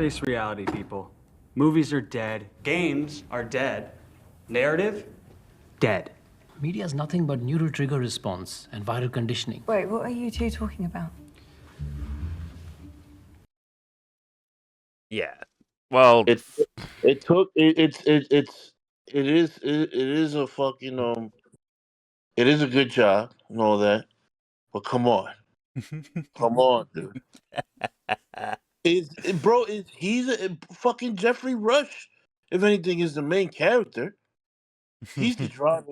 Face reality, people. Movies are dead. Games are dead. Narrative? Dead. Media is nothing but neural trigger response and viral conditioning. Wait, what are you two talking about? Yeah. Well, It it took it, it is a fucking it is a good job and all that, but come on, dude. He's a fucking Jeffrey Rush? If anything, is the main character. He's the driver.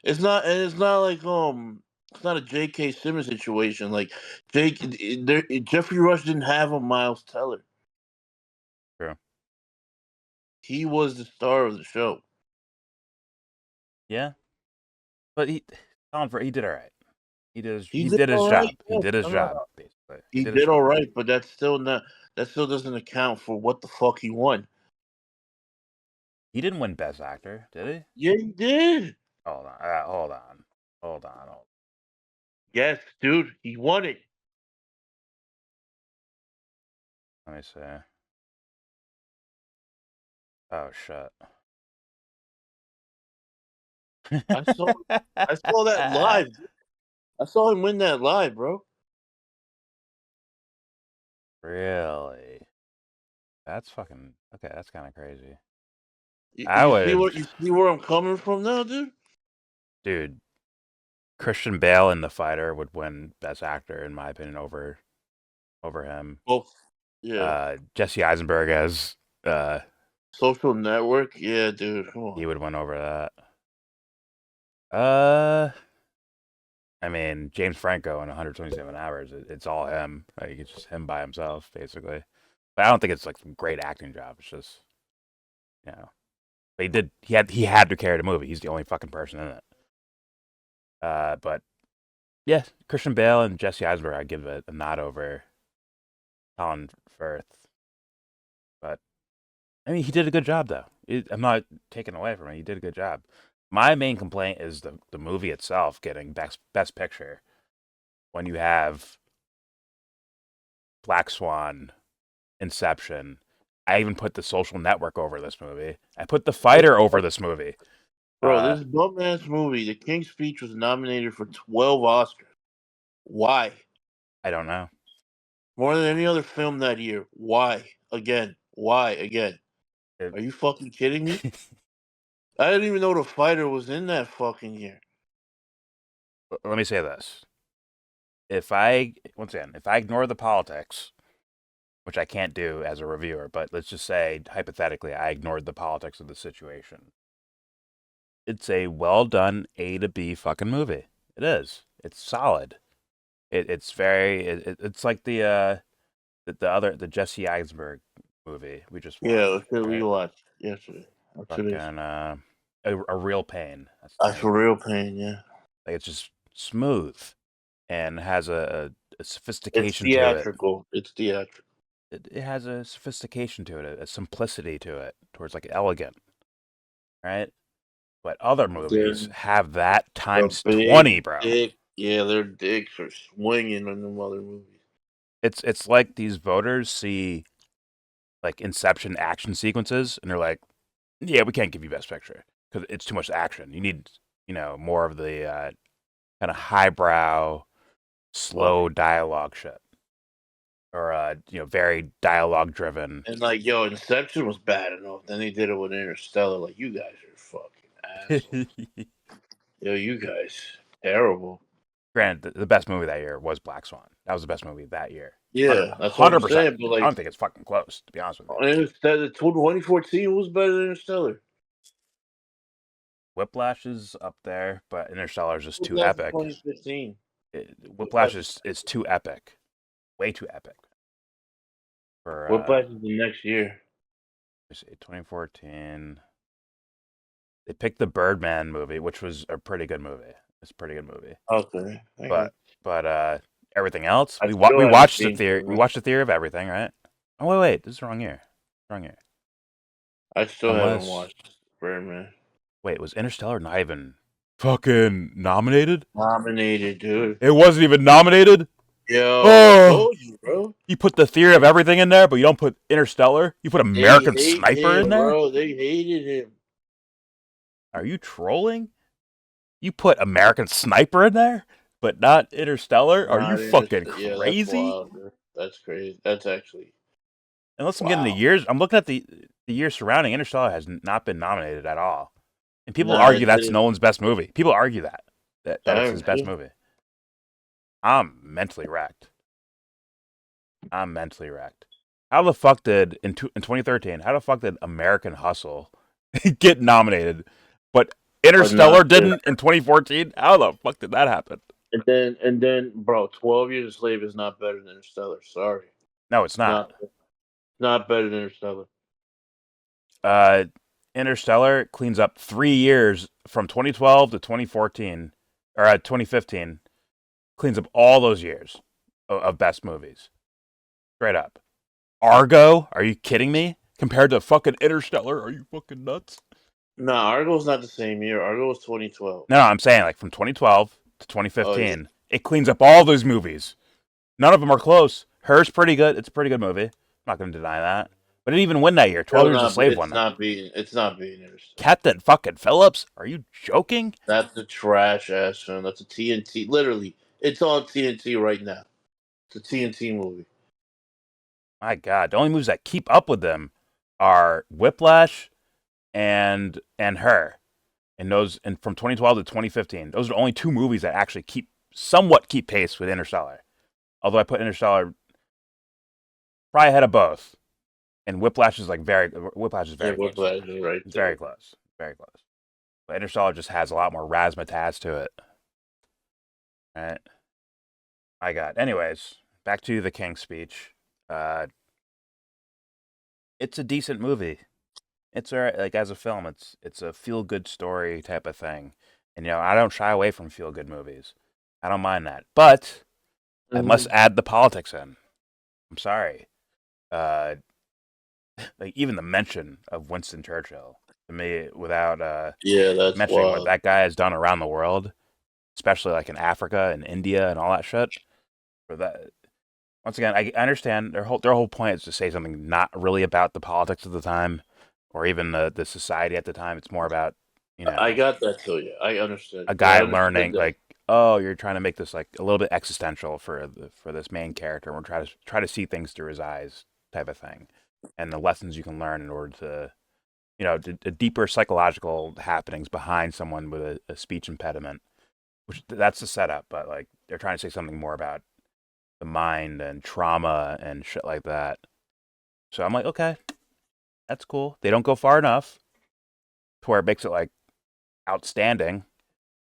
It's not like it's not a J.K. Simmons situation. Like Jeffrey Rush didn't have a Miles Teller. True. He was the star of the show. Yeah. But he did all right. He did his He job. right, He did his yes, job, basically. He his did job. all right, but that's still not. That still doesn't account for what the fuck he won. He didn't win Best Actor, did he? Yeah, he did. Hold on. Yes, dude, he won it. Let me see. Oh shit. I saw that live. I saw him win that live, bro. Really? That's fucking okay. That's kind of crazy, You see where I'm coming from now, dude? dude. Christian Bale in The Fighter would win Best Actor in my opinion over him. Oh, yeah. Jesse Eisenberg as Social Network, yeah, dude. Come on. he would win over that. I mean, James Franco in 127 Hours. It's all him. Like it's just him by himself, basically. But I don't think it's like some great acting job. It's just, you know. But he had to carry the movie. He's the only fucking person in it. But yeah, Christian Bale and Jesse Eisenberg, I give it a nod over Colin Firth. But I mean, he did a good job though. I'm not taking away from it. He did a good job. My main complaint is the movie itself getting best picture when you have Black Swan, Inception. I even put The Social Network over this movie. I put The Fighter over this movie. Bro, this bum ass movie, The King's Speech, was nominated for 12 Oscars. Why? I don't know. More than any other film that year. Why? Again. Why? Again. Are you fucking kidding me? I didn't even know The Fighter was in that fucking year. Let me say this. If I ignore the politics, which I can't do as a reviewer, but let's just say, hypothetically, I ignored the politics of the situation. It's a well done A to B fucking movie. It is. It's solid. It's like the Jesse Eisenberg movie we just watched. Yeah, we right? watched yesterday. Fucking a Real Pain. That's a Real Pain, yeah. Like it's just smooth and has a sophistication It's theatrical. to it. It's theatrical. It has a sophistication to it, a simplicity to it, towards like elegant, right? But other movies have that times 20, bro. Yeah, their dicks are swinging in them other movies. It's like these voters see like Inception action sequences, and they're like, "Yeah, we can't give you Best Picture because it's too much action. You need, more of the kind of highbrow, slow dialogue shit, or very dialogue driven." And like, yo, Inception was bad enough. Then they did it with Interstellar. Like, you guys are fucking assholes. Yo, you guys, terrible. Granted, the best movie that year was Black Swan. That was the best movie that year. Yeah, that's what I'm saying. But like, I don't think it's fucking close, to be honest with you. Interstellar 2014 was better than Interstellar. Whiplash is up there, but Interstellar is just too epic. 2015. Whiplash is too epic, way too epic. Whiplash is the next year. Let me see, 2014. They picked the Birdman movie, which was a pretty good movie. It's a pretty good movie. Okay. But everything else, we watched the theory. We watched the Theory of Everything, right? Oh wait, this is the wrong year. Wrong year. I still haven't watched Birdman. Wait, was Interstellar not even fucking nominated? Nominated, dude. It wasn't even nominated? Yo, I Oh, told you, bro. you put the theory of everything in there, but you don't put Interstellar. You put They American hate Sniper in him, there. bro. They hated him. Are you trolling? You put American Sniper in there, but not Interstellar? Are you Not fucking interested. Yeah, that's crazy? wild, bro. That's crazy. That's actually Unless I'm getting the wow. years, I'm looking at the years surrounding. Interstellar has not been nominated at all, and people Nah, argue it that's didn't. Nolan's best movie. People argue that it's his best Yeah. movie. I'm mentally wrecked. I'm mentally wrecked. How the fuck did in 2013? How the fuck did American Hustle get nominated, but But Interstellar not this. didn't in 2014? How the fuck did that happen? And then, bro, 12 Years a Slave is not better than Interstellar. Sorry, No, it's not. not better than Interstellar. Uh, Interstellar cleans up 3 years from 2012 to 2014 or 2015. Cleans up all those years of best movies. Straight up. Argo? Are you kidding me? Compared to fucking Interstellar? Are you fucking nuts? Nah, Argo's not the same year. Argo was 2012. No, I'm saying like from 2012 to Oh yeah. 2015, it cleans up all those movies. None of them are close. Her's pretty good. It's a pretty good movie. I'm not going to deny that. But it didn't even win that year. 12 Years a Slave won that. It's not being Interstellar. Captain fucking Phillips? Are you joking? That's a trash ass film. That's a TNT. Literally, it's on TNT right now. It's a TNT movie. My God, the only movies that keep up with them are Whiplash and Her. And those and from 2012 to 2015, those are the only two movies that actually somewhat keep pace with Interstellar. Although I put Interstellar probably ahead of both. And Whiplash is very close. Whiplash is right It's there. very close. Very close. But Interstellar just has a lot more razzmatazz to it. Right? My God. Anyways, back to the King's Speech. It's a decent movie. It's alright. Like as a film, it's a feel good story type of thing. And I don't shy away from feel good movies. I don't mind that. But I must add the politics in. I'm sorry. Like even the mention of Winston Churchill to me, without That's mentioning wild. what that guy has done around the world, especially like in Africa and India and all that shit. For that, once again, I understand their whole point is to say something not really about the politics of the time, or even the society at the time. It's more about I got that too. Yeah, I understand. a guy I understood learning that. like, oh, you're trying to make this like a little bit existential for this main character. We're try to see things through his eyes, type of thing, and the lessons you can learn in order to, the deeper psychological happenings behind someone with a speech impediment. Which that's the setup, but like they're trying to say something more about the mind and trauma and shit like that. So I'm like, okay, that's cool. They don't go far enough to where it makes it like outstanding,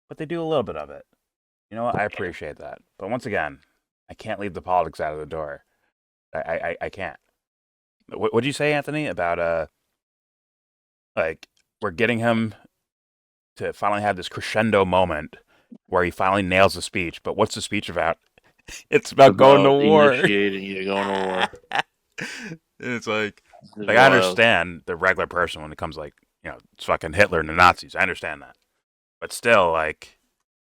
but they do a little bit of it. You know what? I appreciate that. But once again, I can't leave the politics out of the door. I can't. What did you say, Anthony, about like we're getting him to finally have this crescendo moment where he finally nails the speech, but what's the speech about? It's about going to war. Initiating, yeah, going to war. And it's like It's I wild. understand the regular person when it comes like, it's fucking Hitler and the Nazis. I understand that. But still, like,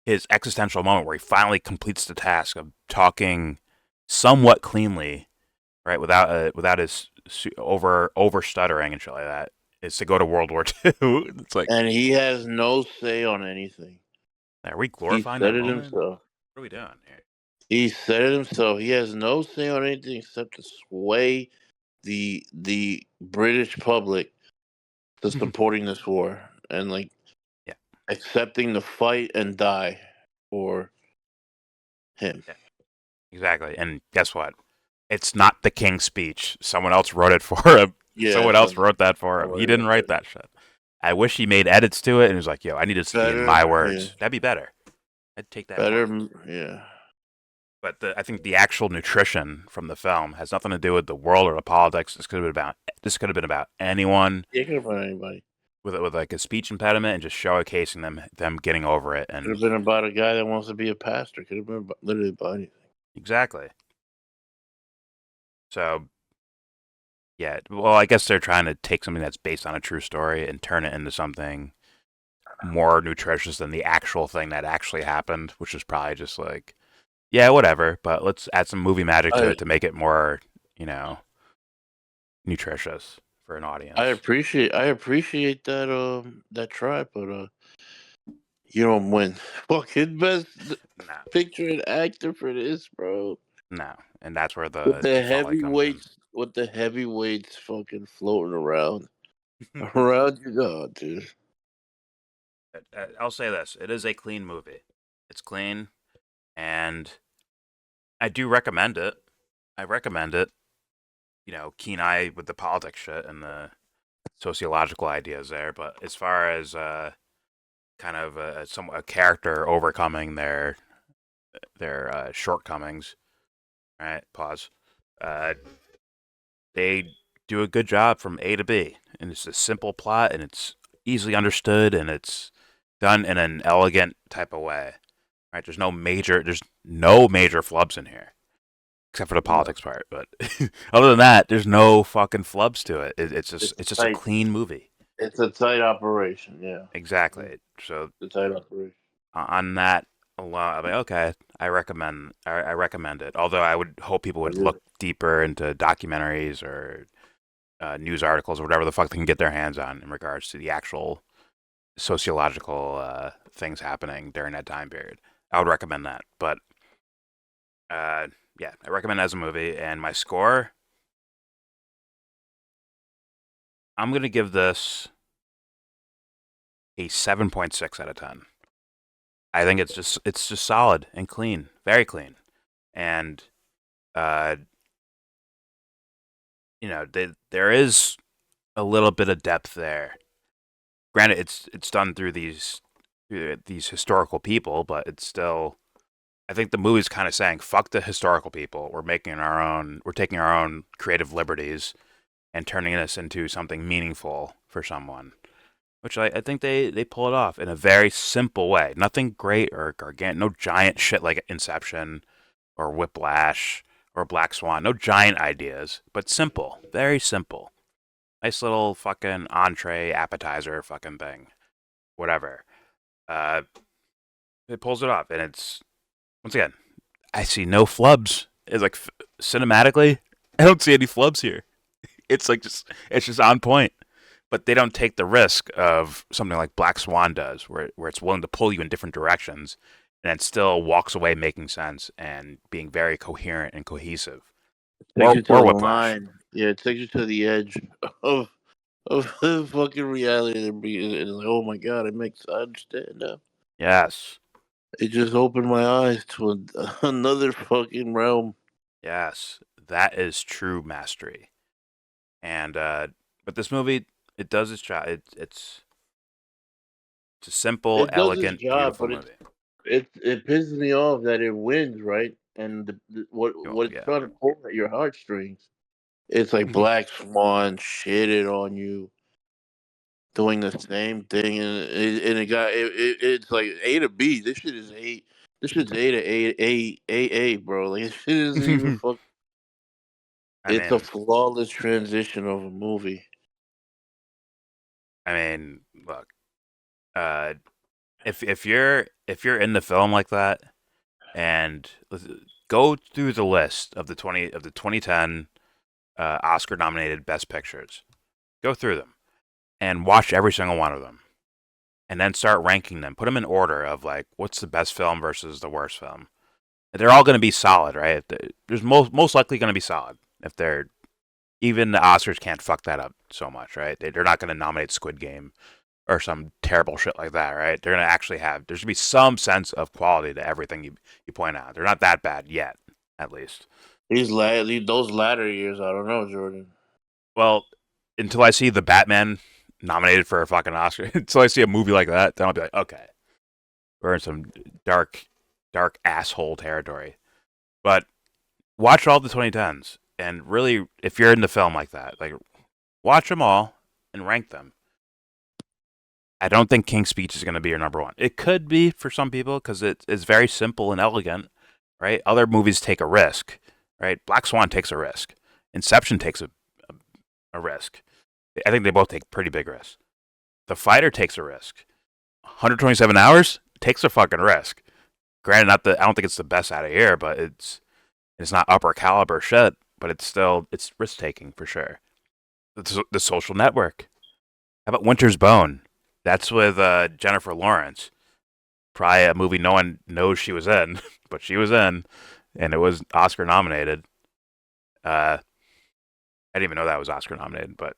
his existential moment where he finally completes the task of talking somewhat cleanly, right, without his over stuttering and shit like that, is to go to World War II. It's like, And he has no say on anything. are we He glorifying said that it moment? himself. What are we doing here? He said it himself. He has no say on anything except to sway the British public to supporting this war and like Yeah. accepting to fight and die for him. Yeah. Exactly. And guess what? It's not the King's Speech. Someone else wrote it for him. Yeah, Someone else wrote that for him. somebody He didn't wrote write that shit. I wish he made edits to it and was like, yo, I need this to be in Better, my words. yeah. That'd be better. I'd take that. Better, more. yeah. But I think the actual nutrition from the film has nothing to do with the world or the politics. This could have been about anyone It could have been anybody. with like a speech impediment and just showcasing them getting over it. Could have And been about a guy that wants to be a pastor. Could have been literally about anything. exactly. So, yeah. Well, I guess they're trying to take something that's based on a true story and turn it into something more nutritious than the actual thing that actually happened, which is probably just like, yeah, whatever. But let's add some movie magic to I it to make it more, you know, nutritious for an audience. I appreciate that try, but you don't win fucking best No, picture and actor for this, bro. no, and that's where With the the folly comes in. heavyweights fucking floating around around you, God, dude. I'll say this: it is a clean movie. It's clean, and I do recommend it. I recommend it. You know, keen eye with the politics shit and the sociological ideas there. But as far as kind of a character overcoming their shortcomings, right? Pause. Uh, they do a good job from A to B, and it's a simple plot, and it's easily understood, and it's done in an elegant type of way. Right? There's no major flubs in here, except for the politics part. But other than that, there's no fucking flubs to it. It's just a tight. clean movie. It's a tight operation, yeah. Exactly. So It's a tight operation. on that alone, I'm like, okay, I recommend it. Although I would hope people would look deeper into documentaries or news articles or whatever the fuck they can get their hands on in regards to the actual sociological things happening during that time period. I would recommend that. But yeah, I recommend it as a movie. And my score, I'm gonna give this a 7.6 out of 10. I think it's just solid and clean, very clean, and you know, there is a little bit of depth there. Granted, it's done through these historical people, but it's still. I think the movie's kind of saying, "Fuck the historical people. We're making our own. We're taking our own creative liberties and turning this into something meaningful for someone." Which I think they pull it off in a very simple way. Nothing great or gargantuan, no giant shit like Inception or Whiplash or Black Swan. No giant ideas, but simple, very simple. Nice little fucking entree, appetizer, fucking thing, whatever. It pulls it off, and it's once again, I see no flubs. It's like cinematically, I don't see any flubs here. It's like it's just on point. But they don't take the risk of something like Black Swan does, where it's willing to pull you in different directions, and it still walks away making sense and being very coherent and cohesive. Takes you to the Whiplash. line. Yeah, it takes you to the edge of the fucking reality. It's like, oh my god, I understand now. Yes. It just opened my eyes to another fucking realm. Yes. That is true mastery. And but this movie, it does its job. It's a simple, It does its elegant, job, beautiful but movie. it pisses me off that it wins, right? And what it's Yeah. trying to pull at your heartstrings. It's like Black Swan shitted on you, doing the same thing, it's like A to B. This shit is A. This shit's A, bro. Like this shit isn't even fuck. I It's a mean, flawless transition of a movie. look, uh, if you're in the film like that, and go through the list of the 2010 Oscar nominated Best Pictures, go through them and watch every single one of them, and then start ranking them. Put them in order of like what's the best film versus the worst film. They're all going to be solid, right? There's most likely going to be solid. If they're even the Oscars can't fuck that up so much, right? They're not going to nominate Squid Game or some terrible shit like that, right? They're going to actually have there should be some sense of quality to everything you point out. They're not that bad yet, at least. Those latter years, I don't know, Jordan. Well, until I see the Batman nominated for a fucking Oscar, until I see a movie like that, then I'll be like, okay, we're in some dark asshole territory. But watch all the 2010s, and really, if you're in the film like that, like watch them all and rank them. I don't think King's Speech is going to be your number one. It could be for some people because it's very simple and elegant, right? Other movies take a risk, right? Black Swan takes a risk. Inception takes a risk. I think they both take pretty big risks. The Fighter takes a risk. 127 Hours takes a fucking risk. Granted, not the I don't think it's the best out of here, but it's not upper caliber shit. But it's risk taking for sure. The Social Network. How about Winter's Bone? That's with Jennifer Lawrence. Probably a movie no one knows she was in, but she was in, and it was Oscar nominated. I didn't even know that was Oscar nominated, but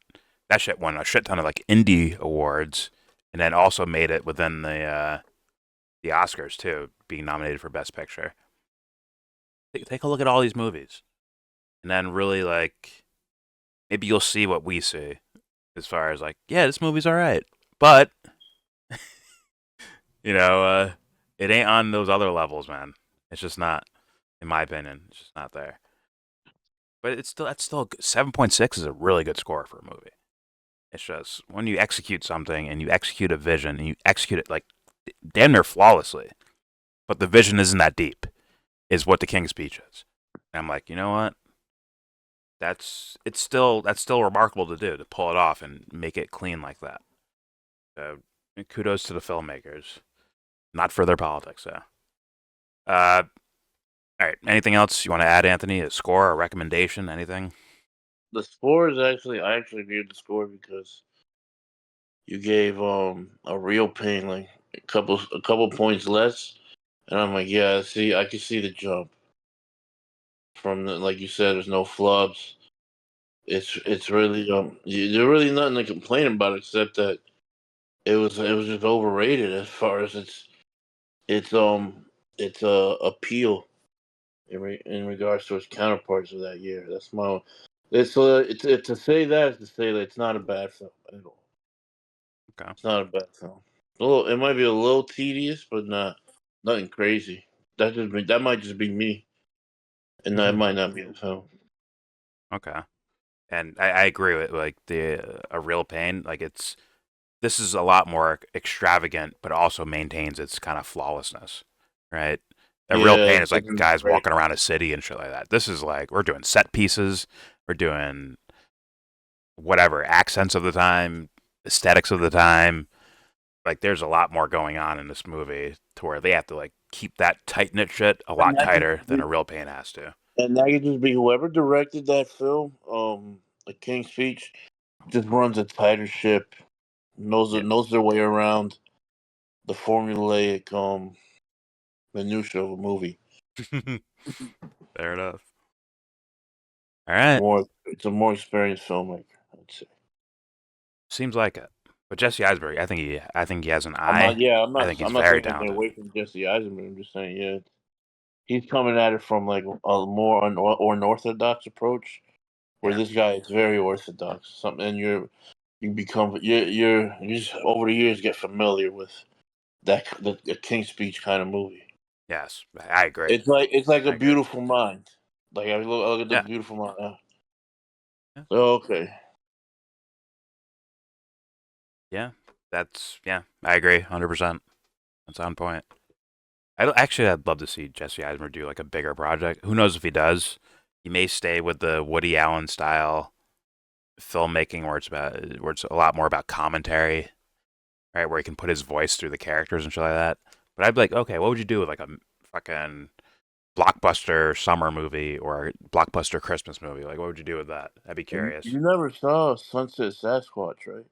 that shit won a shit ton of like indie awards, and then also made it within the Oscars too, being nominated for Best Picture. Take a look at all these movies, and then really like maybe you'll see what we see as far as like, yeah, this movie's all right, but you know, it ain't on those other levels, man. It's just not, in my opinion. It's just not there. But that's still 7.6 is a really good score for a movie. It's just when you execute something and you execute a vision and you execute it like damn near flawlessly, but the vision isn't that deep, is what the King's Speech is. And I'm like, you know what? That's still remarkable to do, to pull it off and make it clean like that. So kudos to the filmmakers, not for their politics though. All right. Anything else you want to add, Anthony? A score, a recommendation, anything? The score is I actually viewed the score because you gave a real pain like a couple points less, and I'm like, yeah, see, I can see the jump from like you said. There's no flubs. It's really there's really nothing to complain about except that it was just overrated as far as its appeal in regards to its counterparts of that year. That's my it's to say that is to say that it's not a bad film at all. Okay. It's not a bad film. It might be a little tedious, but nothing crazy. That might just be me, and that might not be the film. Okay. And I agree with like the a real pain. Like this is a lot more extravagant, but also maintains its kind of flawlessness, right? A real Yeah, pain is like guys right. walking around a city and shit like that. This is like we're doing set pieces, we're doing whatever accents of the time, aesthetics of the time. Like there's a lot more going on in this movie to where they have to like keep that tight knit shit a And lot that could tighter than a real pain has to. just be whoever directed that film. The King's Speech just runs a tighter ship, Yeah. knows their way around the formulaic minutia of a movie. Fair enough. All right. It's a more experienced filmmaker, I'd say. Seems like it. But Jesse Eisenberg, I think he has an eye. I think he's I'm not very taking it talented. away from Jesse Eisenberg. I'm just saying, yeah, he's coming at it from like a more unorthodox approach, where Yeah. this guy is very orthodox. Something, and you just over the years get familiar with the King's Speech kind of movie. Yes, I agree. It's like I A agree. Beautiful Mind. Like I look at the Yeah. Beautiful Mind. Yeah. Okay. Yeah. I agree, 100%. That's on point. I'd love to see Jesse Eisenberg do like a bigger project. Who knows if he does? He may stay with the Woody Allen style filmmaking, where it's a lot more about commentary, right? Where he can put his voice through the characters and shit like that. But I'd be like, okay, what would you do with like a fucking blockbuster summer movie or blockbuster Christmas movie? Like, what would you do with that? I'd be curious. You never saw Sunset Sasquatch, right?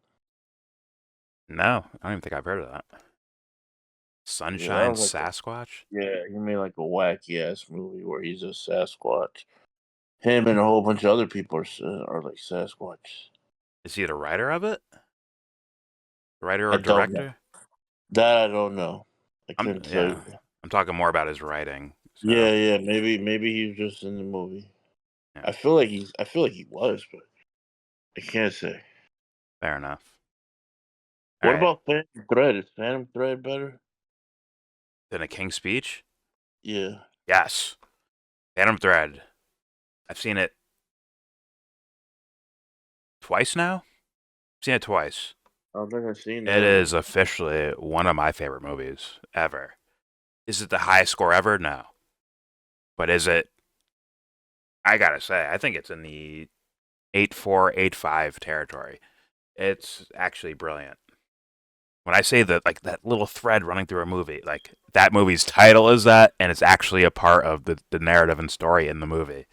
No, I don't even think I've heard of that. Yeah, that Sunshine was like Sasquatch? he made like a wacky ass movie where he's a Sasquatch. Him and a whole bunch of other people are like Sasquatch. Is he the writer of it? Writer I or don't know. director? That I don't know. I I'm couldn't tell yeah. you. I'm talking more about his writing. So Yeah. Maybe he's just in the movie. yeah, I feel like he was, but I can't say. fair enough. All What right. about Phantom Thread? Is Phantom Thread better? Then a King's Speech? Yeah. Yes. Phantom Thread. I've seen it twice now. I've seen it twice. I don't think I've seen It that. is officially one of my favorite movies ever. Is it the highest score ever? No. But is it? I gotta say, I think it's in the 8.4, 8.5 territory. It's actually brilliant. when I say that, like that little thread running through a movie, like that movie's title is that, and it's actually a part of the narrative and story in the movie.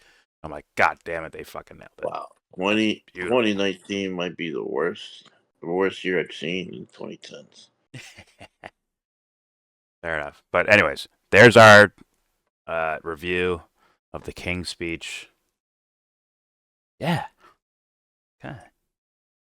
I'm like, God damn it, they fucking nailed it. Wow. Beautiful. 2019 might be the worst year I've seen in 2010s. Fair enough. But anyways, there's our review of the King's Speech. Yeah. Okay.